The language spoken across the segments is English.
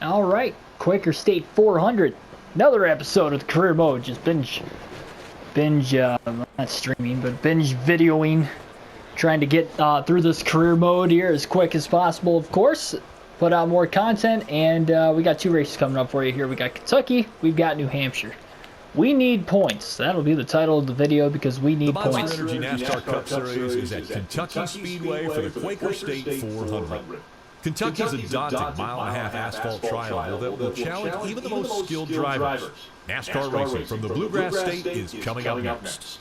All right, Quaker State 400. Another episode of the career mode. Just binge, not streaming, but binge videoing. Trying to get through this career mode here as quick as possible, of course. Put out more content, and we got two races coming up for you here. We got Kentucky, we've got New Hampshire. We need points. That'll be the title of the video because we need points. The Monster Energy NASCAR Cup Series is at Kentucky Speedway for the Quaker State 400. Kentucky's a daunting mile-and-a-half asphalt trial that will challenge even the most skilled drivers. NASCAR racing from the Bluegrass State is coming up next.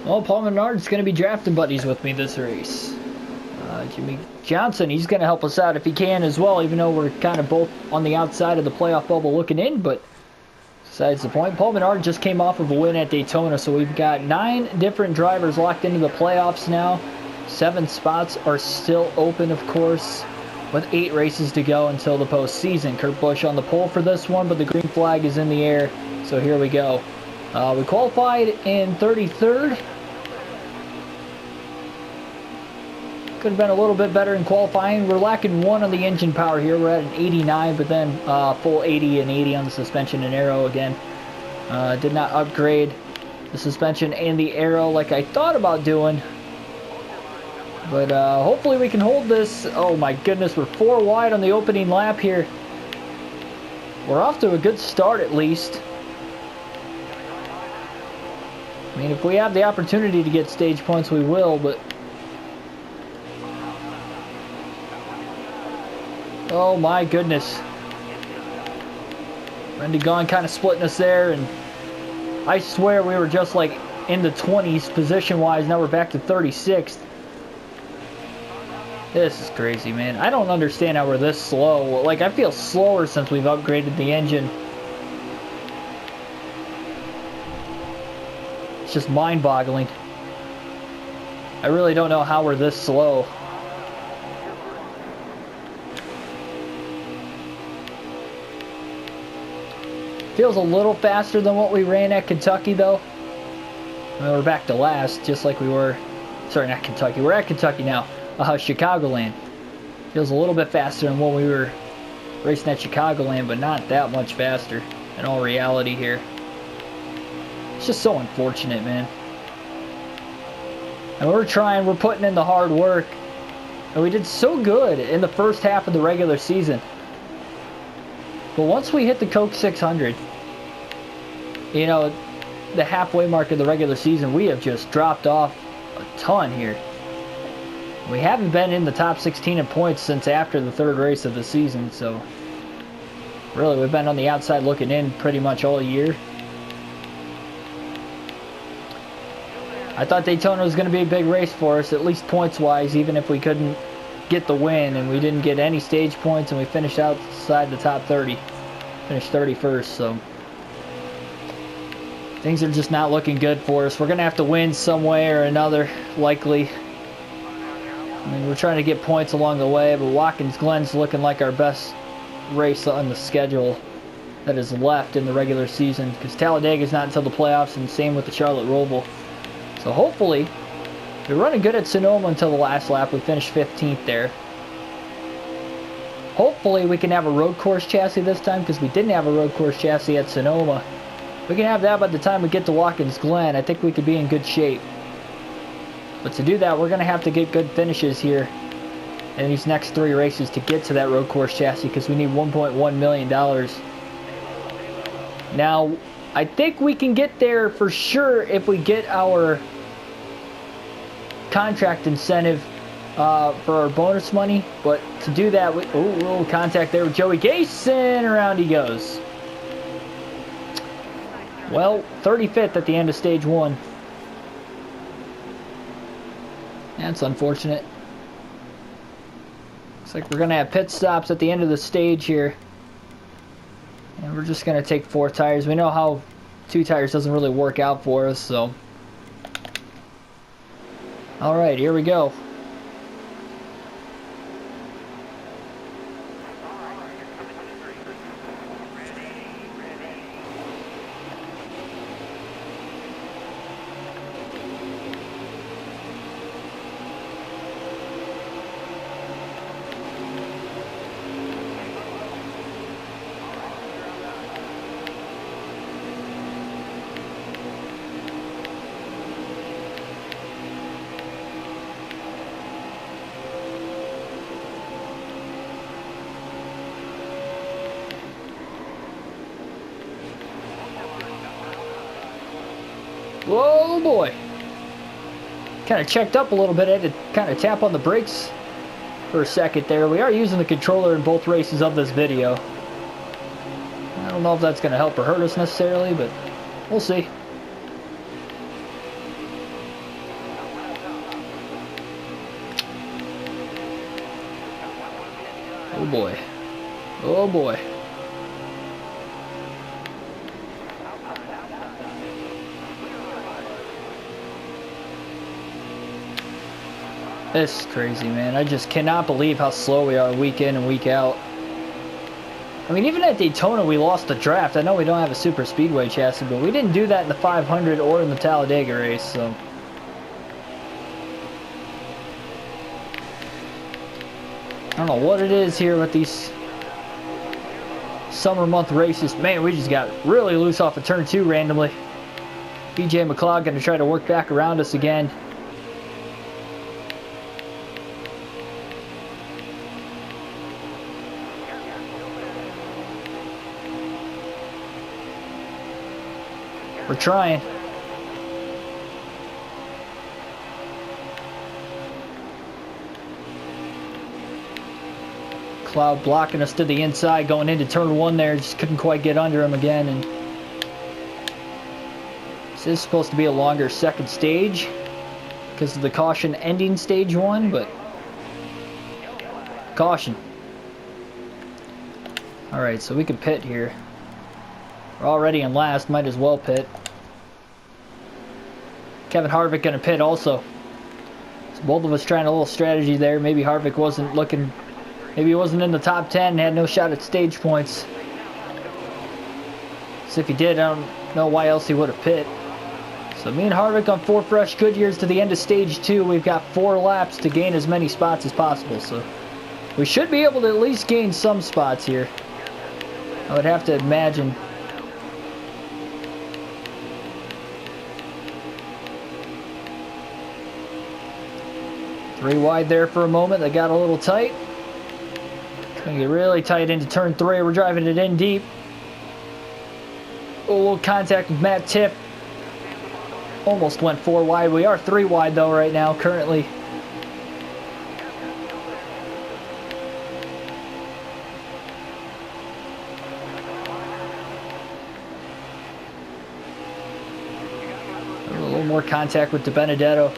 Well, Paul Menard's going to be drafting buddies with me this race. Jimmy Johnson, he's going to help us out if he can as well, even though we're kind of both on the outside of the playoff bubble looking in, but besides the point. Paul Menard just came off of a win at Daytona, so we've got 9 different drivers locked into the playoffs now. 7 spots are still open, of course, with 8 races to go until the postseason. Kurt Busch on the pole for this one, but the green flag is in the air, so here we go. We qualified in 33rd. Could have been a little bit better in qualifying. We're lacking 1 on the engine power here. We're at an 89, but then full 80 and 80 on the suspension and aero again. Did not upgrade the suspension and the aero like I thought about doing. But hopefully we can hold this. Oh my goodness, we're 4 wide on the opening lap here. We're off to a good start at least. I mean, if we have the opportunity to get stage points, we will, but... Oh my goodness. Randy Gaughan kind of splitting us there, and I swear we were just like in the 20s position-wise. Now we're back to 36th. This is crazy, man. I don't understand how we're this slow. Like, I feel slower since we've upgraded the engine. It's just mind-boggling. I really don't know how we're this slow. Feels a little faster than what we ran at Kentucky, though. I mean, we're back to last, just like we were. Sorry, not Kentucky. We're at Kentucky now. Chicagoland. Feels a little bit faster than what we were racing at Chicagoland, but not that much faster in all reality here. It's just so unfortunate, man. And we're trying, we're putting in the hard work. And we did so good in the first half of the regular season. But once we hit the Coke 600, you know, the halfway mark of the regular season, we have just dropped off a ton here. We haven't been in the top 16 in points since after the 3rd race of the season, so really we've been on the outside looking in pretty much all year. I thought Daytona was going to be a big race for us, at least points-wise, even if we couldn't get the win, and we didn't get any stage points, and we finished outside the top 30. Finished 31st, so things are just not looking good for us. We're going to have to win some way or another, likely. I mean, we're trying to get points along the way, but Watkins Glen's looking like our best race on the schedule that is left in the regular season, because Talladega's not until the playoffs, and same with the Charlotte Roval. So hopefully, we're running good at Sonoma until the last lap. We finished 15th there. Hopefully we can have a road course chassis this time, because we didn't have a road course chassis at Sonoma. We can have that by the time we get to Watkins Glen. I think we could be in good shape. But to do that, we're going to have to get good finishes here in these next 3 races to get to that road course chassis, because we need $1.1 million. Now, I think we can get there for sure if we get our contract incentive for our bonus money, but to do that, little contact there with Joey Gase, and around he goes. Well, 35th at the end of stage 1. That's unfortunate. Looks like we're going to have pit stops at the end of the stage here. And we're just going to take 4 tires. We know how 2 tires doesn't really work out for us, so. Alright, here we go. Whoa, boy. Kind of checked up a little bit. I had to kind of tap on the brakes for a second there. We are using the controller in both races of this video. I don't know if that's going to help or hurt us necessarily, but we'll see. Oh boy. Oh boy. This is crazy, man. I just cannot believe how slow we are week in and week out. I mean, even at Daytona, we lost the draft. I know we don't have a super speedway chassis, but we didn't do that in the 500 or in the Talladega race, so. I don't know what it is here with these summer month races. Man, we just got really loose off of turn 2 randomly. BJ McLeod going to try to work back around us again. We're trying. Cloud blocking us to the inside going into turn 1 there. Just couldn't quite get under him again. And this is supposed to be a longer second stage because of the caution ending stage 1, but caution. Alright, so we can pit here. We're already in last, might as well pit. Kevin Harvick gonna pit also. So both of us trying a little strategy there. Maybe Harvick wasn't looking, maybe he wasn't in the top 10 and had no shot at stage points. So if he did, I don't know why else he would have pit. So me and Harvick on 4 fresh Goodyears to the end of stage 2. We've got 4 laps to gain as many spots as possible. So we should be able to at least gain some spots here. I would have to imagine. Three wide there for a moment. They got a little tight. Gonna get really tight into turn 3. We're driving it in deep. A little contact with Matt Tipp. Almost went 4 wide. We are 3 wide though right now currently. A little more contact with DiBenedetto.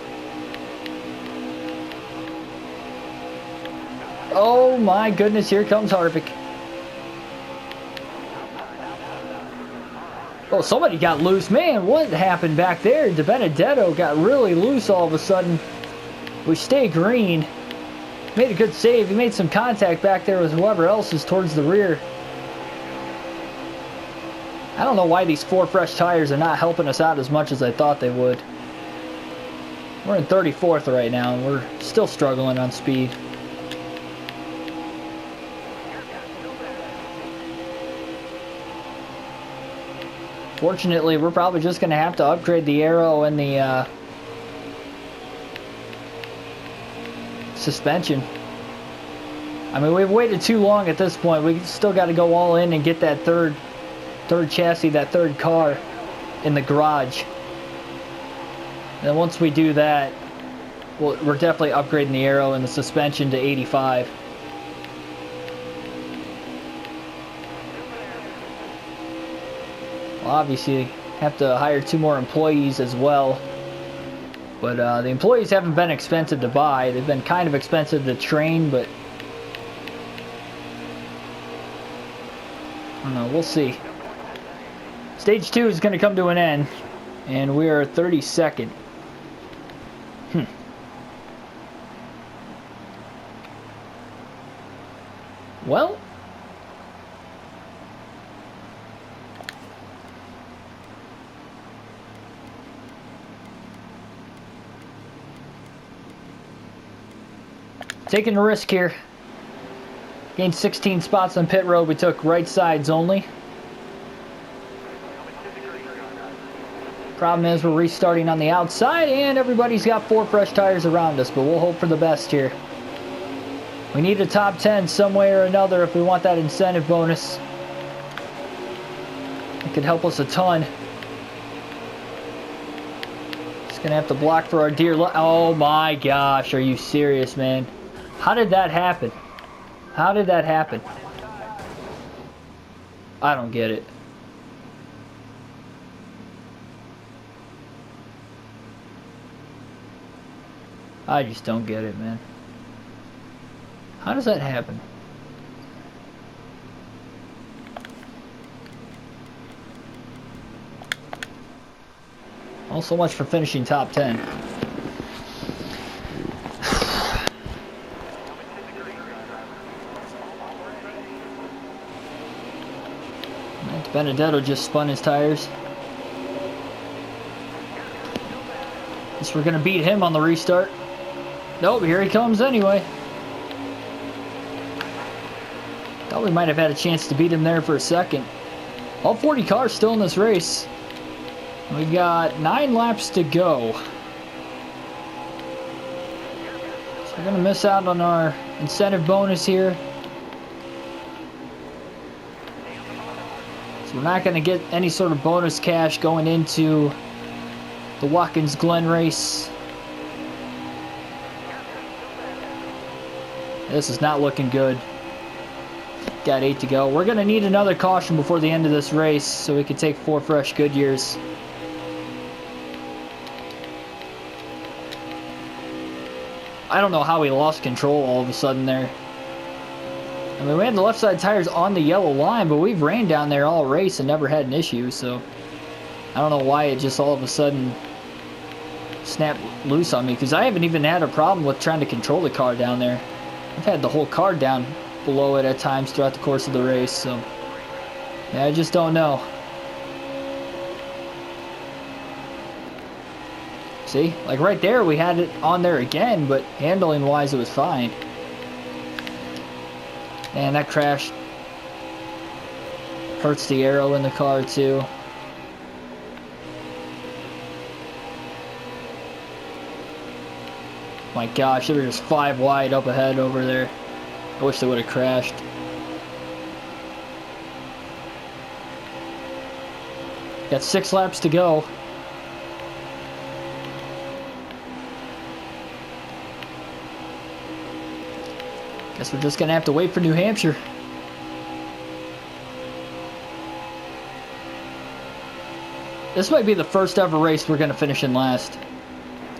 Oh my goodness, here comes Harvick. Oh, somebody got loose. Man, what happened back there? DiBenedetto got really loose all of a sudden. We stay green. Made a good save. He made some contact back there with whoever else is towards the rear. I don't know why these 4 fresh tires are not helping us out as much as I thought they would. We're in 34th right now, and we're still struggling on speed. Fortunately, we're probably just going to have to upgrade the aero and the suspension. I mean, we've waited too long at this point. We still got to go all in and get that third chassis, that third car in the garage. And then once we do that, we're definitely upgrading the aero and the suspension to 85. Well, obviously, have to hire 2 more employees as well. But the employees haven't been expensive to buy. They've been kind of expensive to train, but I don't know. We'll see. Stage 2 is going to come to an end, and we are 32nd. Well, taking a risk here. Gained 16 spots on pit road. We took right sides only. Problem is we're restarting on the outside and everybody's got 4 fresh tires around us, but we'll hope for the best here. We need a top 10 some way or another if we want that incentive bonus. It could help us a ton. Gonna have to block for our dear oh my gosh, are you serious, man? How did that happen? How did that happen? I don't get it. I just don't get it, man. How does that happen? Well, so much for finishing top 10. Benedetto just spun his tires. Guess we're gonna beat him on the restart. Nope, here he comes anyway. Thought we might have had a chance to beat him there for a second. All 40 cars still in this race. We got 9 laps to go. So we're gonna miss out on our incentive bonus here. So we're not gonna get any sort of bonus cash going into the Watkins Glen race. This is not looking good. Got 8 to go. We're gonna need another caution before the end of this race so we can take 4 fresh Goodyears. I don't know how we lost control all of a sudden there. I mean, we had the left side tires on the yellow line, but we've ran down there all race and never had an issue, so I don't know why it just all of a sudden snapped loose on me, because I haven't even had a problem with trying to control the car down there. I've had the whole car down below it at times throughout the course of the race, so yeah, I just don't know. See, like right there we had it on there again, but handling wise it was fine. And that crash hurts the aero in the car too. My gosh, they were just 5 wide up ahead over there. I wish they would have crashed. Got 6 laps to go. Guess we're just gonna have to wait for New Hampshire. This might be the first ever race we're gonna finish in last.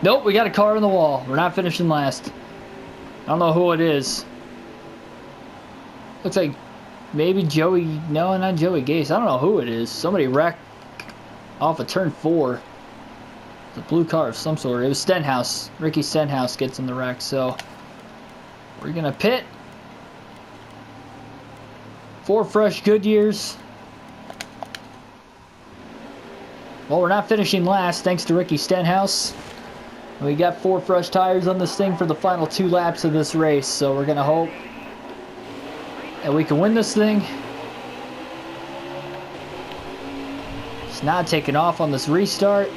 Nope, we got a car in the wall. We're not finishing last. I don't know who it is. Looks like maybe Joey. No, not Joey Gase. I don't know who it is. Somebody wrecked off of turn 4. The blue car of some sort. It was Stenhouse. Ricky Stenhouse gets in the wreck, so we're gonna pit. 4 fresh Goodyears. Well, we're not finishing last thanks to Ricky Stenhouse. We got 4 fresh tires on this thing for the final 2 laps of this race, so we're gonna hope that we can win this thing. It's not taking off on this restart.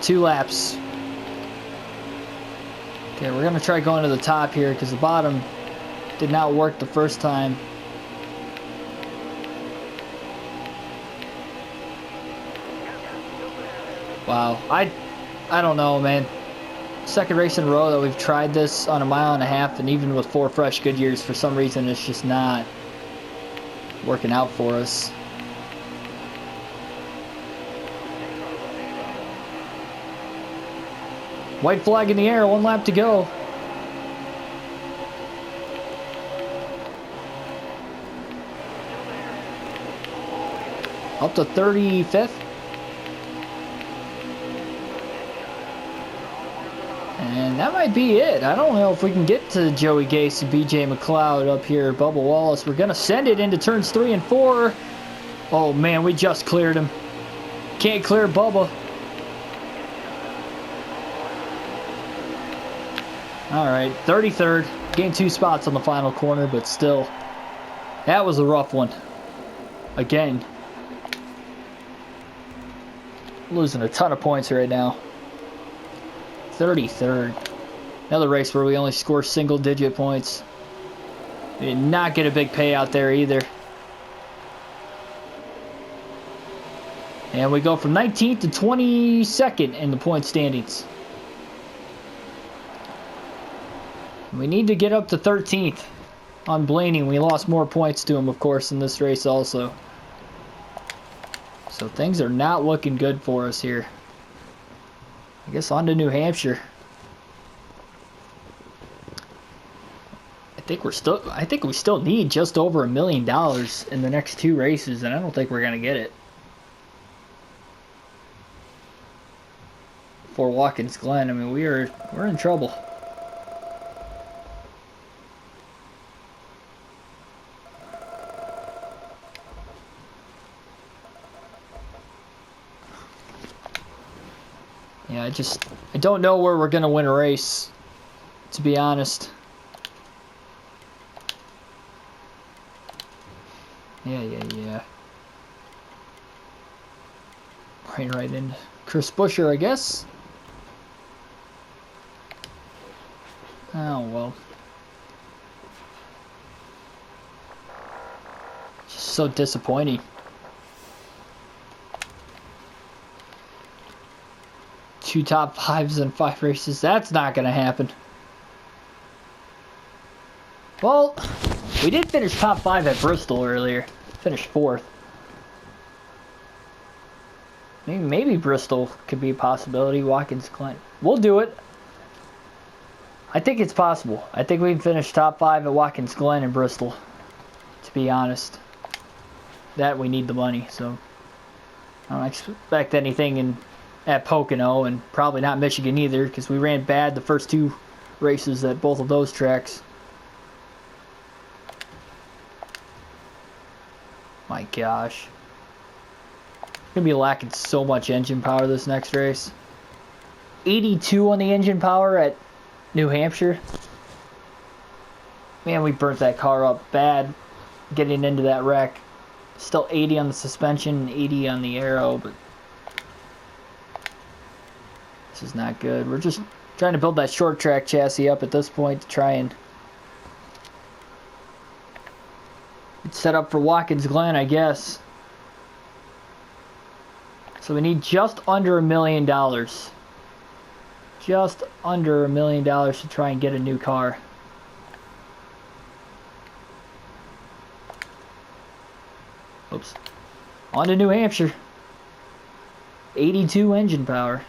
2 laps. Okay, we're gonna try going to the top here because the bottom did not work the first time. Wow, I don't know, man. Second race in a row that we've tried this on a 1.5 miles, and even with 4 fresh Goodyears, for some reason it's just not working out for us. White flag in the air, 1 lap to go. Up to 35th. And that might be it. I don't know if we can get to Joey Gase and BJ McLeod up here. Bubba Wallace. We're going to send it into turns 3 and 4. Oh, man, we just cleared him. Can't clear Bubba. All right, 33rd. Gained 2 spots on the final corner, but still, that was a rough one. Again, losing a ton of points right now. 33rd. Another race where we only score single-digit points. We did not get a big payout there either. And we go from 19th to 22nd in the point standings. We need to get up to 13th on Blaney. We lost more points to him, of course, in this race also. So things are not looking good for us here. I guess on to New Hampshire. I think we still need just over $1 million in the next 2 races, and I don't think we're gonna get it. For Watkins Glen, I mean, we're in trouble. Yeah, I don't know where we're gonna win a race, to be honest. Yeah. Right into Chris Buescher, I guess. Oh, well. Just so disappointing. 2 top 5s in 5 races. That's not going to happen. Well, we did finish top 5 at Bristol earlier. Finished 4th. Maybe Bristol could be a possibility. Watkins Glen. We'll do it. I think it's possible. I think we can finish top 5 at Watkins Glen and Bristol. To be honest. That we need the money, so I don't expect anything at Pocono, and probably not Michigan either, because we ran bad the first 2 races at both of those tracks. My gosh. Gonna be lacking so much engine power this next race. 82 on the engine power at New Hampshire. Man, we burnt that car up bad getting into that wreck. Still 80 on the suspension, 80 on the aero, but this is not good. We're just trying to build that short track chassis up at this point to try and get set up for Watkins Glen, I guess. So we need just under $1 million. Just under $1 million to try and get a new car. Oops. On to New Hampshire. 82 engine power.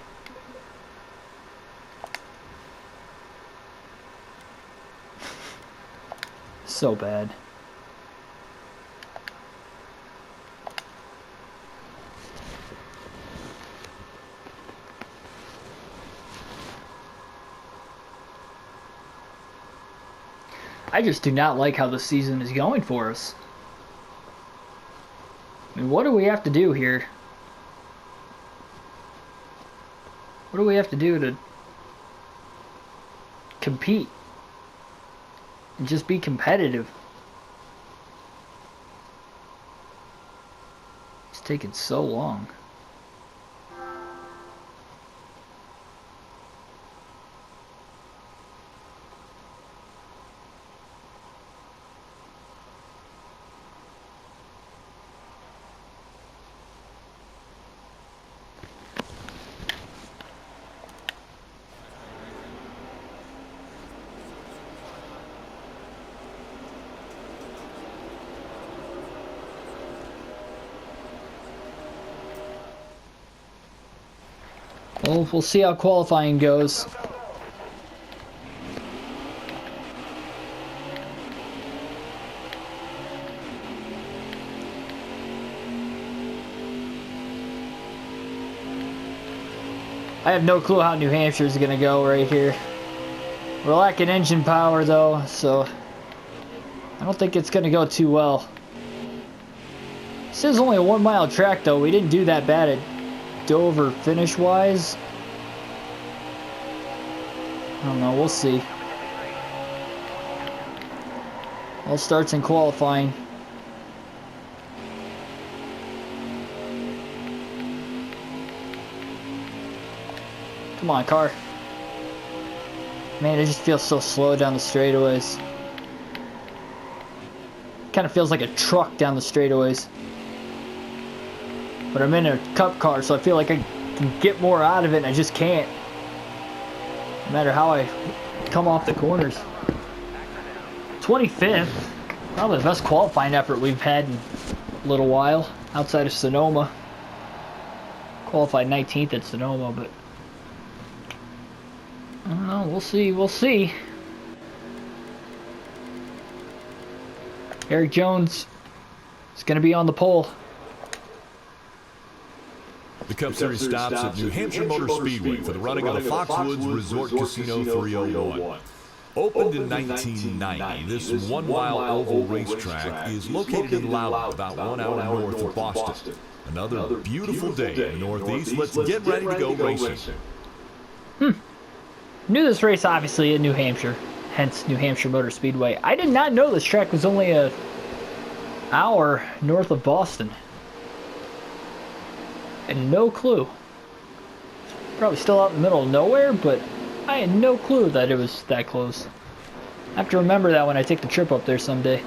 So bad. I just do not like how the season is going for us. I mean, what do we have to do here? What do we have to do to compete and just be competitive? It's taking so long. Well, we'll see how qualifying goes. I have no clue how New Hampshire is going to go right here. We're lacking engine power though, so I don't think it's going to go too well. This is only a 1 mile track though. We didn't do that bad at Dover finish wise. I don't know, we'll see. All starts in qualifying. Come on, car. Man, it just feels so slow down the straightaways. Kind of feels like a truck down the straightaways. But I'm in a cup car, so I feel like I can get more out of it, and I just can't. No matter how I come off the corners. 25th. Probably the best qualifying effort we've had in a little while, outside of Sonoma. Qualified 19th at Sonoma, but I don't know, we'll see, we'll see. Eric Jones is going to be on the pole. The Cup Series stops at New Hampshire Motor Speedway for the running of the Foxwoods Resort Casino 301. Opened in 1990, this one-mile oval racetrack is located in Loudon, about 1 hour north of Boston. Another beautiful day in the Northeast. Let's get ready to go racing. Knew this race obviously in New Hampshire, hence New Hampshire Motor Speedway. I did not know this track was only an hour north of Boston. And no clue. Probably still out in the middle of nowhere, but I had no clue that it was that close. I have to remember that when I take the trip up there someday.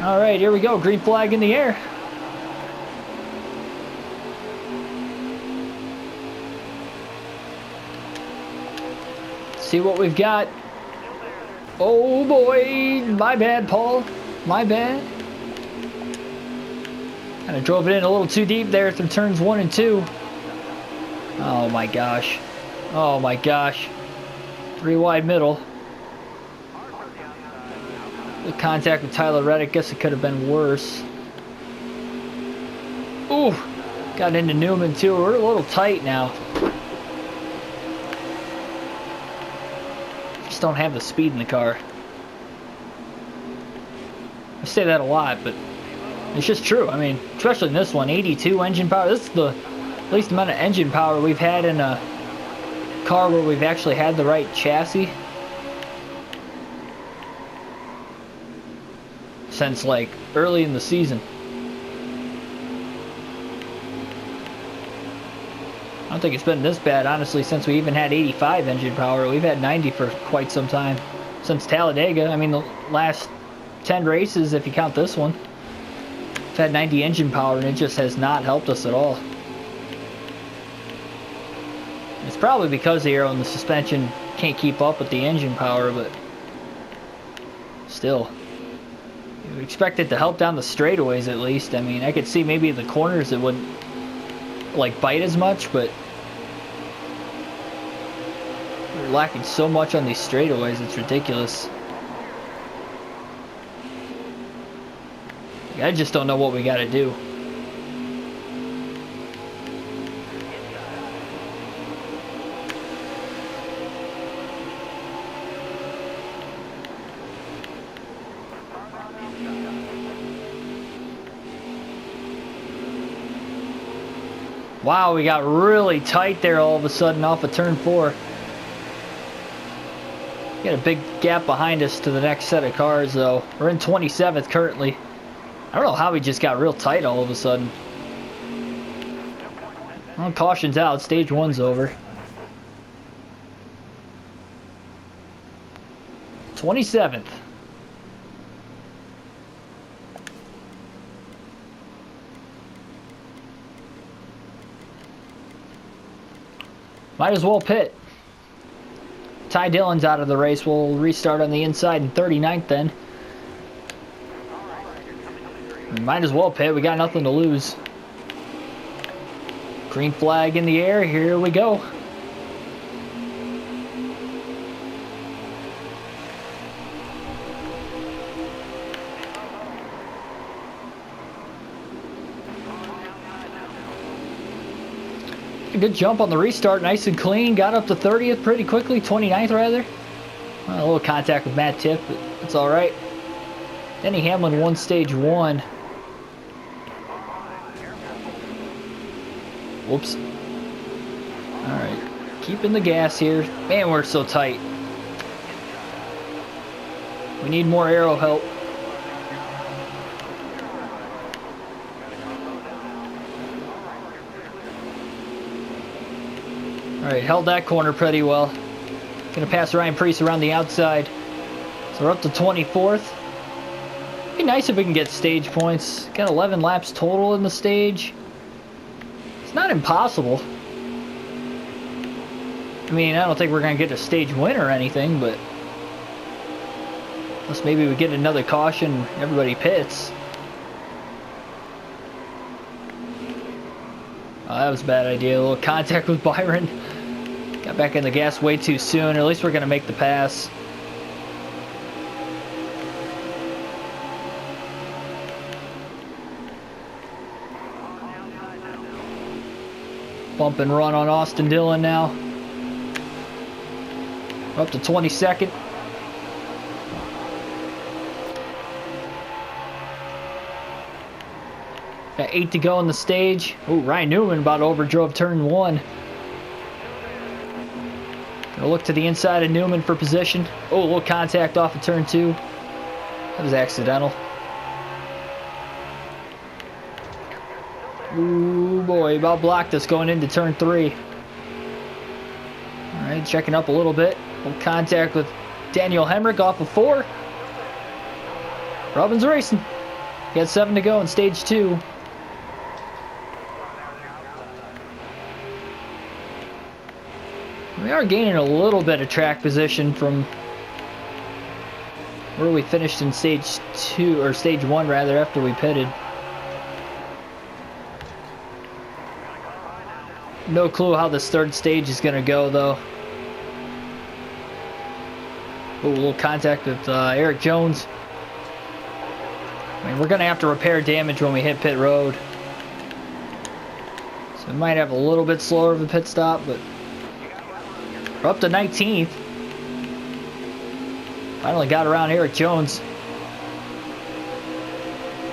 Alright, here we go. Green flag in the air. See what we've got. Oh boy, my bad, Paul. My bad. Kind of drove it in a little too deep there through turns 1 and 2. Oh my gosh. Oh my gosh. 3 wide middle. The contact with Tyler Reddick, guess it could have been worse. Ooh, got into Newman too. We're a little tight now. Just don't have the speed in the car. I say that a lot, but it's just true. I mean, especially in this one, 82 engine power. This is the least amount of engine power we've had in a car where we've actually had the right chassis since like early in the season. I don't think it's been this bad, honestly, since we even had 85 engine power. We've had 90 for quite some time. Since Talladega, I mean, the last 10 races, if you count this one, we've had 90 engine power, and it just has not helped us at all. It's probably because the aero and the suspension can't keep up with the engine power, but still. You would expect it to help down the straightaways at least. I mean, I could see maybe the corners it wouldn't like bite as much, but we're lacking so much on these straightaways, it's ridiculous. I just don't know what we got to do. Wow, we got really tight there all of a sudden off of turn 4. Got a big gap behind us to the next set of cars though. We're in 27th currently. I don't know how we just got real tight all of a sudden. Well, caution's out. Stage 1's over. 27th. Might as well pit. Ty Dillon's out of the race. We'll restart on the inside in 39th then. We might as well pit. We got nothing to lose. Green flag in the air. Here we go. A good jump on the restart, nice and clean. Got up to 30th pretty quickly, 29th rather. Well, a little contact with Matt Tiff, but it's all right. Denny Hamlin won stage 1. Whoops. All right, keeping the gas here. Man, we're so tight. We need more aero help. Alright, held that corner pretty well. Gonna pass Ryan Preece around the outside. So we're up to 24th. We nice if we can get stage points. Got 11 laps total in the stage. It's not impossible. I mean, I don't think we're going to get a stage win or anything, but unless maybe we get another caution, everybody pits. Oh, that was a bad idea. A little contact with Byron. Got back in the gas way too soon. Or at least we're going to make the pass. Bump and run on Austin Dillon now. We're up to 22nd. Got 8 to go in the stage. Ooh, Ryan Newman about overdrove turn 1. Gonna look to the inside of Newman for position. Oh, a little contact off of turn 2. That was accidental. Ooh, boy, about blocked us going into turn 3. Alright, checking up a little bit. Little contact with Daniel Hemrick off of 4. Robin's racing. Got 7 to go in stage 2. We are gaining a little bit of track position from where we finished in stage 2, or stage 1 rather, after we pitted. No clue how this third stage is going to go, though. Ooh, a little contact with Eric Jones. I mean, we're going to have to repair damage when we hit pit road. So we might have a little bit slower of a pit stop, but we're up to 19th. Finally got around Eric Jones.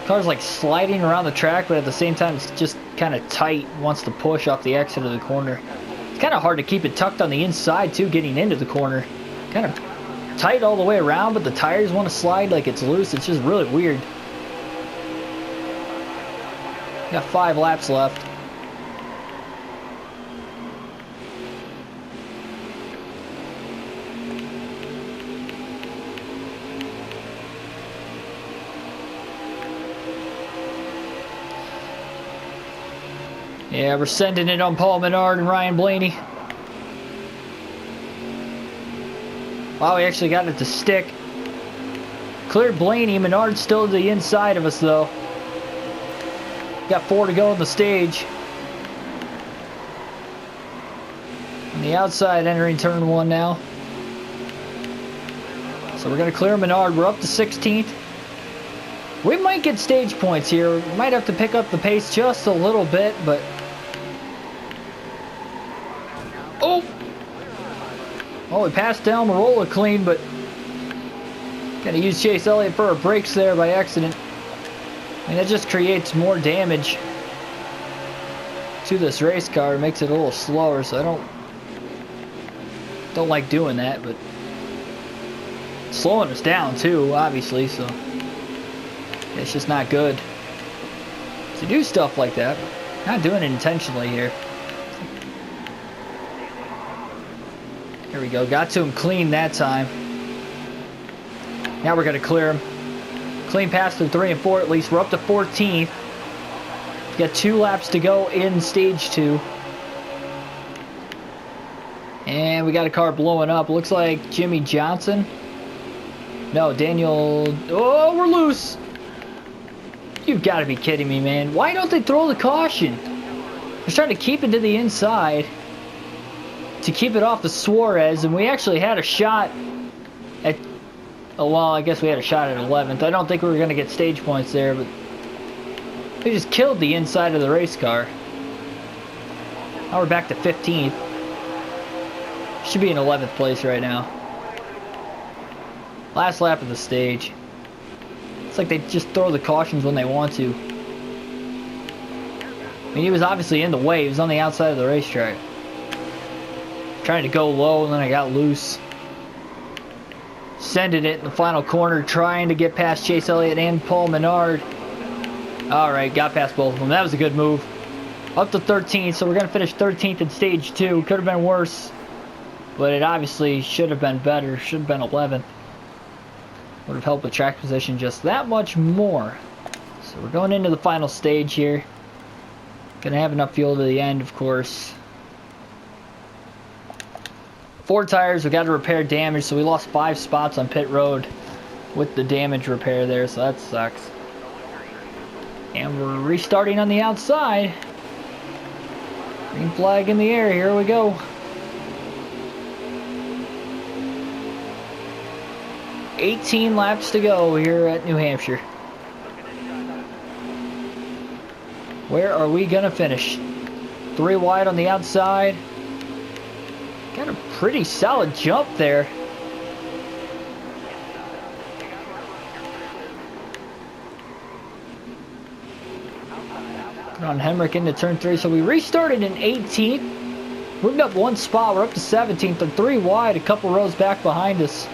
Car's like sliding around the track, but at the same time it's just kind of tight. Wants to push off the exit of the corner. It's kind of hard to keep it tucked on the inside too, getting into the corner. Kind of tight all the way around, but the tires want to slide like it's loose. It's just really weird. Got 5 laps left. Yeah, we're sending it on Paul Menard and Ryan Blaney. Wow, we actually got it to stick. Cleared Blaney. Menard's still to the inside of us, though. Got 4 to go on the stage. On the outside, entering turn 1 now. So we're going to clear Menard. We're up to 16th. We might get stage points here. We might have to pick up the pace just a little bit, but... Oh, we passed down Marola clean, but gotta use Chase Elliott for our brakes there by accident. And it just creates more damage to this race car. It makes it a little slower, so I don't like doing that, but it's slowing us down too, obviously, so it's just not good to do stuff like that. Not doing it intentionally here. Here we go. Got to him clean that time. Now we're going to clear him. Clean pass through 3 and 4 at least. We're up to 14th. Got 2 laps to go in stage 2. And we got a car blowing up. Looks like Jimmy Johnson. No, Daniel. Oh, we're loose. You've got to be kidding me, man. Why don't they throw the caution? They're trying to keep it to the inside to keep it off of Suarez, and we actually had a shot at, oh, well, I guess we had a shot at 11th. I don't think we were going to get stage points there, but they just killed the inside of the race car. Now we're back to 15th. Should be in 11th place right now. Last lap of the stage. It's like they just throw the cautions when they want to. I mean, he was obviously in the way. He was on the outside of the racetrack. Trying to go low, and then I got loose. Sending it in the final corner, trying to get past Chase Elliott and Paul Menard. Alright, got past both of them. That was a good move. Up to 13th, so we're going to finish 13th in stage 2. Could have been worse, but it obviously should have been better. Should have been 11th. would have helped with track position just that much more. So we're going into the final stage here. Gonna have enough fuel to the end, of course. 4 tires, we got to repair damage, so we lost 5 spots on pit road with the damage repair there, so that sucks. And we're restarting on the outside. Green flag in the air, here we go. 18 laps to go here at New Hampshire. Where are we gonna finish? 3 wide on the outside. Got a pretty solid jump there. Put on Hemrick into turn 3, so we restarted in 18th. Moved up 1 spot, we're up to 17th and 3 wide, a couple rows back behind us.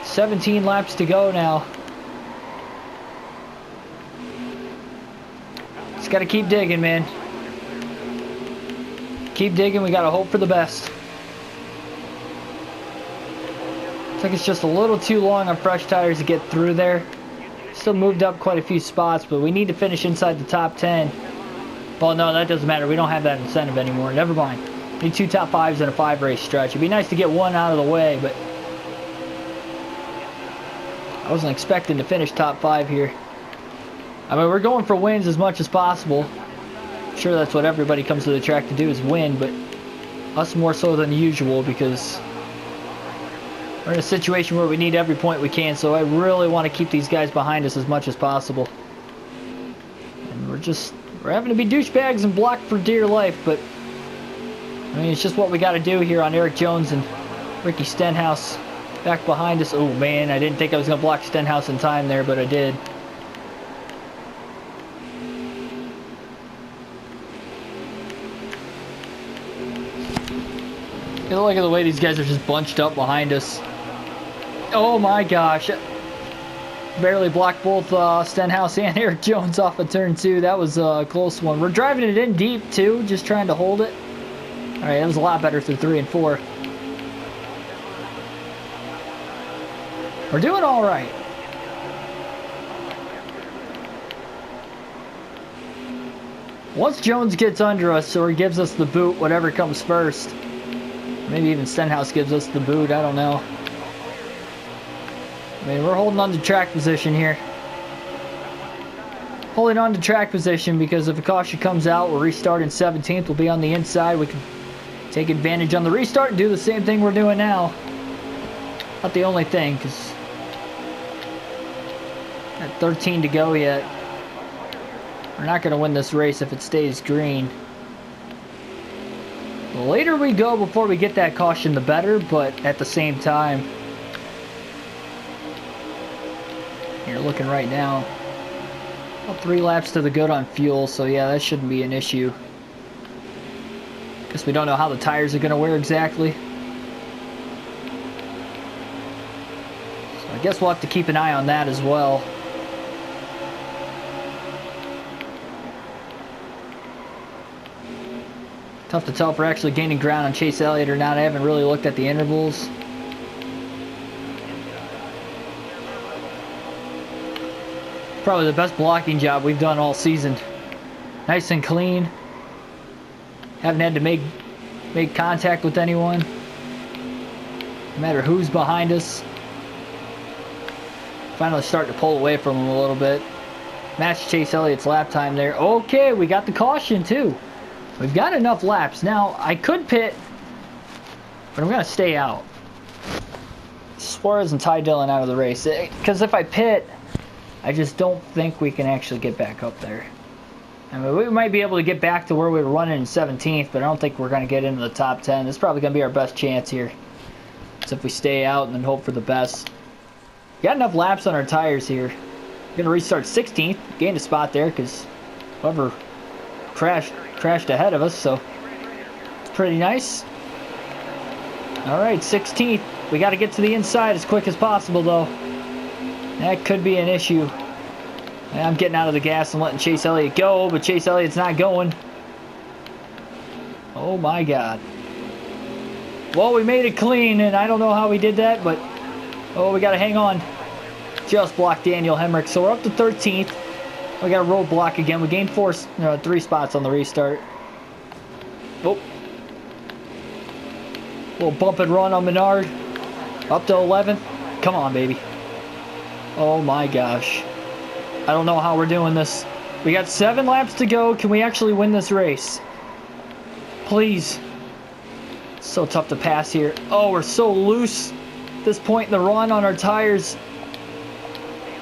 17 laps to go now. Just gotta keep digging, man. Keep digging, we gotta hope for the best. I think it's just a little too long on fresh tires to get through there. Still moved up quite a few spots, but we need to finish inside the top 10. Well, no, that doesn't matter. We don't have that incentive anymore. Never mind. Need 2 top 5s and a 5-race stretch. It'd be nice to get 1 out of the way, but I wasn't expecting to finish top 5 here. I mean, we're going for wins as much as possible. I'm sure that's what everybody comes to the track to do, is win, but us more so than usual because we're in a situation where we need every point we can, so I really want to keep these guys behind us as much as possible. And we're having to be douchebags and block for dear life, but I mean, it's just what we got to do here on Eric Jones and Ricky Stenhouse back behind us. Oh man, I didn't think I was going to block Stenhouse in time there, but I did. Look at the way these guys are just bunched up behind us. Oh my gosh. Barely blocked both Stenhouse and Eric Jones off of turn 2. That was a close one. We're driving it in deep too, just trying to hold it. Alright, that was a lot better through 3 and 4. We're doing alright. Once Jones gets under us or he gives us the boot, whatever comes first. Maybe even Stenhouse gives us the boot, I don't know. I mean, we're holding on to track position here. Holding on to track position because if a caution comes out, we'll restart in 17th. We'll be on the inside. We can take advantage on the restart and do the same thing we're doing now. Not the only thing, because at 13 to go yet. We're not going to win this race if it stays green. The later we go before we get that caution, the better, but at the same time, you're looking right now, about 3 laps to the good on fuel, so yeah, that shouldn't be an issue. Guess we don't know how the tires are going to wear exactly. So I guess we'll have to keep an eye on that as well. Tough to tell if we're actually gaining ground on Chase Elliott or not. I haven't really looked at the intervals. Probably the best blocking job we've done all season. Nice and clean. Haven't had to make contact with anyone. No matter who's behind us. Finally starting to pull away from him a little bit. Matched Chase Elliott's lap time there. Okay, we got the caution too. We've got enough laps. Now, I could pit, but I'm going to stay out. Suarez and Ty Dillon out of the race. Because if I pit, I just don't think we can actually get back up there. I mean, we might be able to get back to where we were running in 17th, but I don't think we're going to get into the top 10. This is probably going to be our best chance here. So if we stay out and then hope for the best. Got enough laps on our tires here. Going to restart 16th. Gained a spot there because whoever crashed ahead of us, so it's pretty nice. Alright, 16th. We got to get to the inside as quick as possible, though. That could be an issue. I'm getting out of the gas and letting Chase Elliott go, but Chase Elliott's not going. Oh my god. Well, we made it clean, and I don't know how we did that, but Oh, we got to hang on. Just blocked Daniel Hemrick. So we're up to 13th. We got a roadblock again. We gained 3 spots on the restart. Oh. Little bump and run on Menard. Up to 11th. Come on, baby. Oh my gosh. I don't know how we're doing this. We got 7 laps to go. Can we actually win this race? Please. It's so tough to pass here. Oh, we're so loose at this point in the run on our tires.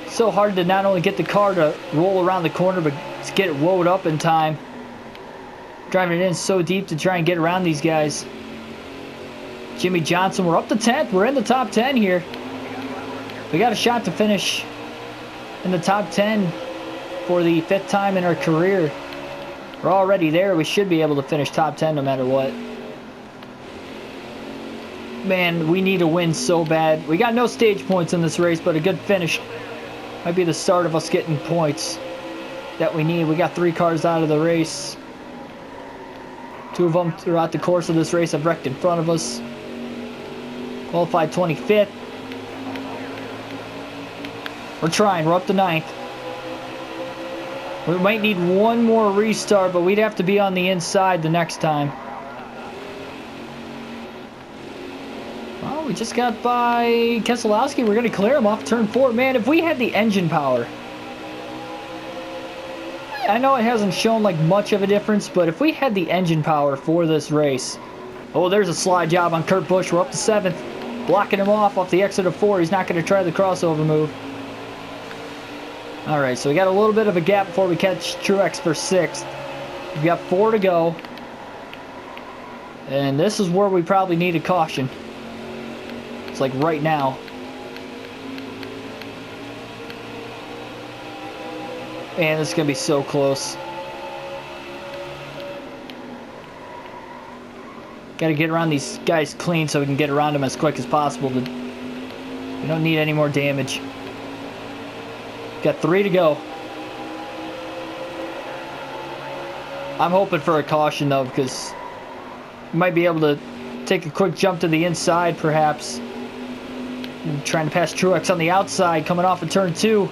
So hard to not only get the car to roll around the corner, but to get it woed up in time. Driving it in so deep to try and get around these guys. Jimmy Johnson, we're up to 10th. We're in the top 10 here. We got a shot to finish in the top 10 for the 5th time in our career. We're already there. We should be able to finish top 10 no matter what. Man, we need a win so bad. We got no stage points in this race, but a good finish might be the start of us getting points that we need. We got 3 cars out of the race. 2 of them throughout the course of this race have wrecked in front of us. Qualified 25th. We're trying. We're up to 9th. We might need one more restart, but we'd have to be on the inside the next time. Well, we just got by Keselowski. We're going to clear him off turn 4. Man, if we had the engine power... I know it hasn't shown like much of a difference, but if we had the engine power for this race... Oh, there's a slide job on Kurt Busch. We're up to 7th. Blocking him off the exit of 4. He's not going to try the crossover move. Alright, so we got a little bit of a gap before we catch Truex for 6th. We've got 4 to go. And this is where we probably need a caution. It's like right now. Man, this is going to be so close. Got to get around these guys clean so we can get around them as quick as possible. We don't need any more damage. Got 3 to go. I'm hoping for a caution though, because we might be able to take a quick jump to the inside perhaps. I'm trying to pass Truex on the outside coming off of turn 2.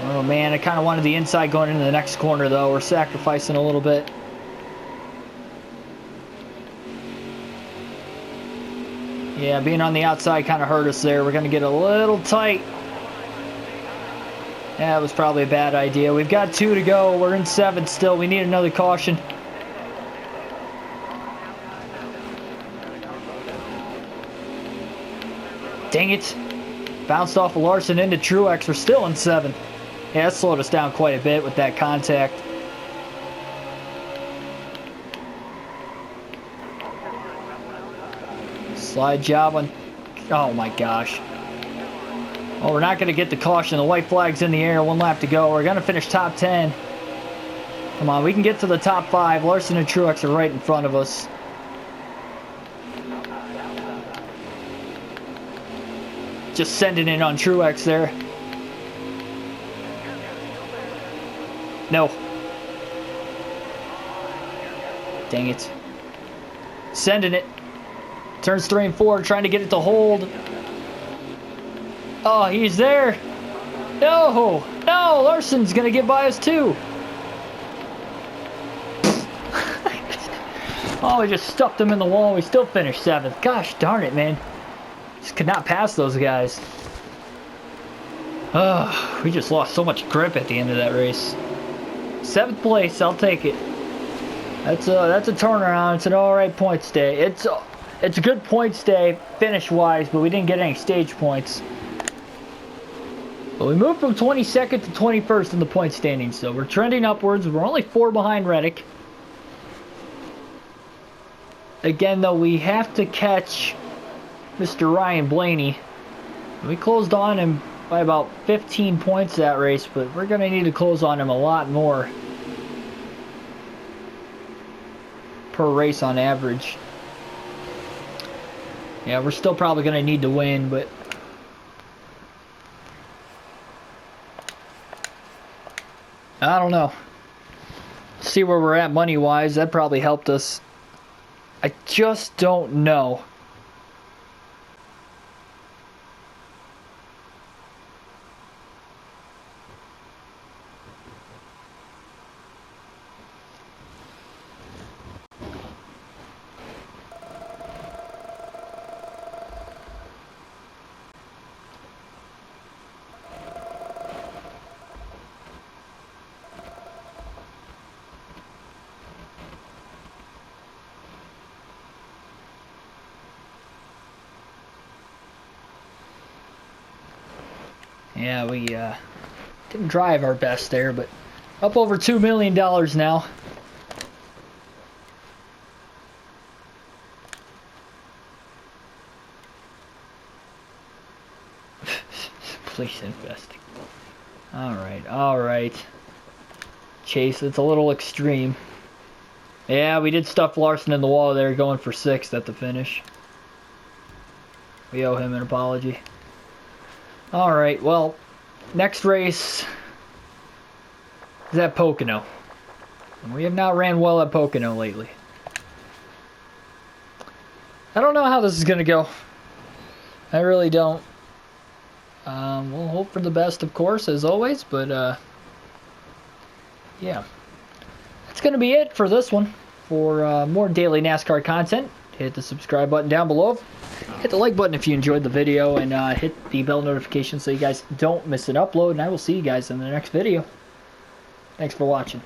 Oh man, I kind of wanted the inside going into the next corner though. We're sacrificing a little bit. Yeah, being on the outside kind of hurt us there. We're going to get a little tight. Yeah, it was probably a bad idea. We've got 2 to go. We're in 7th still. We need another caution. Dang it. Bounced off of Larson into Truex. We're still in 7th. Yeah, that slowed us down quite a bit with that contact. Slide job on... Oh my gosh. Oh, we're not going to get the caution. The white flag's in the air. 1 lap to go. We're going to finish top 10. Come on, we can get to the top 5. Larson and Truex are right in front of us. Just sending it on Truex there. No. Dang it. Sending it. Turns 3 and 4, trying to get it to hold. Oh, he's there. No, no, Larson's gonna get by us too. Oh, we just stuffed him in the wall. We still finished 7th. Gosh darn it, man. Just could not pass those guys. Oh, we just lost so much grip at the end of that race. 7th place, I'll take it. That's a turnaround. It's an alright points day. It's a good points day finish-wise, but we didn't get any stage points. But we moved from 22nd to 21st in the point standings, so we're trending upwards. We're only 4 behind Reddick. Again, though, we have to catch Mr. Ryan Blaney. We closed on him by about 15 points that race, but we're going to need to close on him a lot more per race on average. Yeah, we're still probably going to need to win, but I don't know. See where we're at money-wise. That probably helped us. I just don't know Yeah, we didn't drive our best there, but up over $2 million now. Please invest. All right. Chase, it's a little extreme. Yeah, we did stuff Larson in the wall there, going for 6th at the finish. We owe him an apology. All right, well, next race is at Pocono. And we have not ran well at Pocono lately. I don't know how this is going to go. I really don't. We'll hope for the best, of course, as always, but yeah. That's going to be it for this one. For more daily NASCAR content, hit the subscribe button down below. Hit the like button if you enjoyed the video, and hit the bell notification so you guys don't miss an upload, and I will see you guys in the next video. Thanks for watching.